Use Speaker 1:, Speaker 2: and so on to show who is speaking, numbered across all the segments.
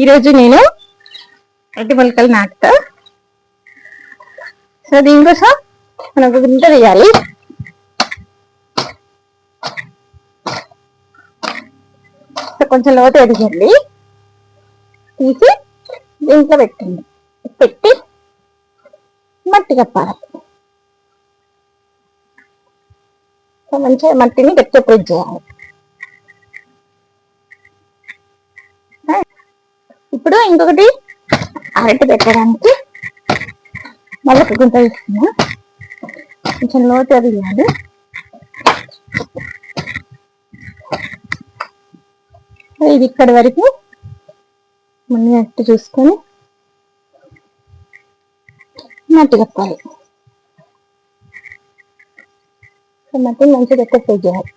Speaker 1: ఈరోజు నేను అరటి మొలకలు నాటుతా. సో దీనికోసం మనం ఒక గుంట వేయాలి. కొంచెం లోతు ఎదిగండి, తీసి దీంట్లో పెట్టి మట్టి కప్పాలి. సో మంచిగా మట్టిని గట్టిగా ప్రెస్ చేయాలి. ఇప్పుడు ఇంకొకటి అరటి పెట్టడానికి మళ్ళీ ఒక గుంట వేస్తున్నా. కొంచెం లోతు ఎదిగాలి. ఇది ఇక్కడి వరకు మునిగట్టు చూసుకొని మట్టి కప్పాలి. మట్టి మంచిగా ఎక్కువ ఫ్రై చేయాలి.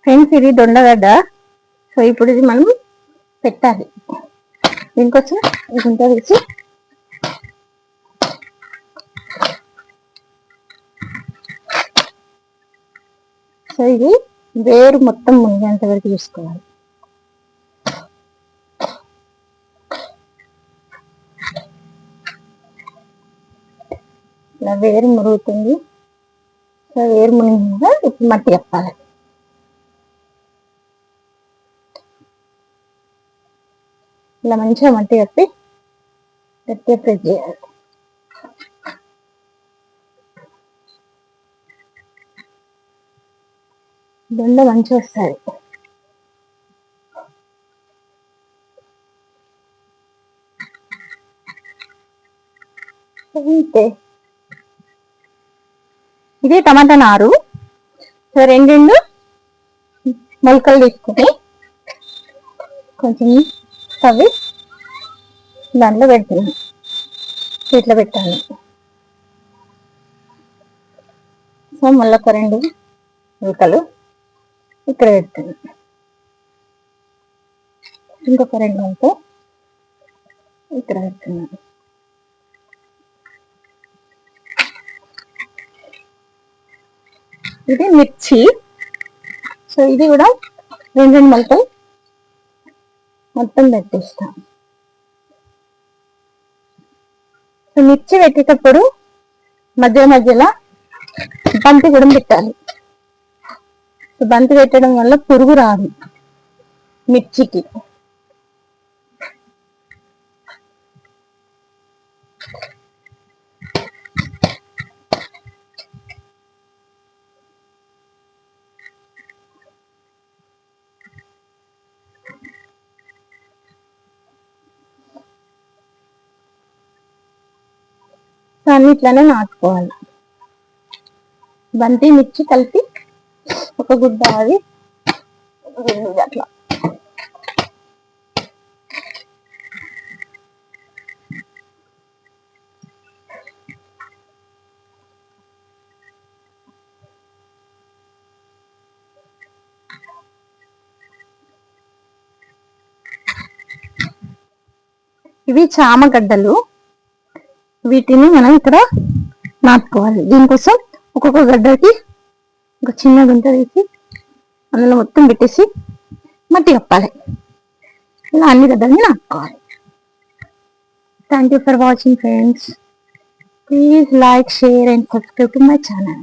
Speaker 1: ఫ్రెండ్స్, ఇది దొండగడ్డ. సో ఇప్పుడు ఇది మనం పెట్టాలి. దీనికోసం గుంట వేసి సో ఇది వేరు మొత్తం మునిగేంత వరకు చూసుకోవాలి. ఇలా వేరు మురుగుతుంది. సో వేరు మునిగిందా ఇప్పుడు మట్టి చెప్పాలి. ఇలా మంచిగా మట్టి కప్పి గట్టిగా ప్రెస్ చేయాలి. దొండ మంచిగా వస్తుంది. అంతే. ఇది టమాటా నారు. సో రెండు మొలకలు తీసుకుని కొంచెం తవ్వి దాంట్లో పెడుతున్నాను. ఇట్లా పెట్టాను. సో మళ్ళీ ఒక రెండు మొలకలు ఇక్కడ పెడుతున్నాను. ఇంకొక రెండు మొలకలు ఇక్కడ పెడుతున్నాను. ఇది మిర్చి. సో ఇది కూడా రెండు మొలకలు మొత్తం పెట్టేస్తాం. మిర్చి పెట్టేటప్పుడు మధ్యలో బంతి కూడా పెట్టాలి. బంతి పెట్టడం వల్ల పురుగు రాదు మిర్చికి. అన్నిట్లనే నాటుకోవాలి. బంతి మిర్చి కలిపి ఒక గుడ్డ అది అట్లా. ఇవి చామగడ్డలు. వీటిని మనం ఇక్కడ నాటుకోవాలి. దీనికోసం ఒక్కొక్క గడ్డకి ఒక చిన్న గుంట తీసి అందులో మొత్తం పెట్టేసి మట్టి కప్పాలి. ఇలా అన్ని గడ్డల్ని నాటుకోవాలి. Thank you for watching friends. Please like, share and subscribe to my channel.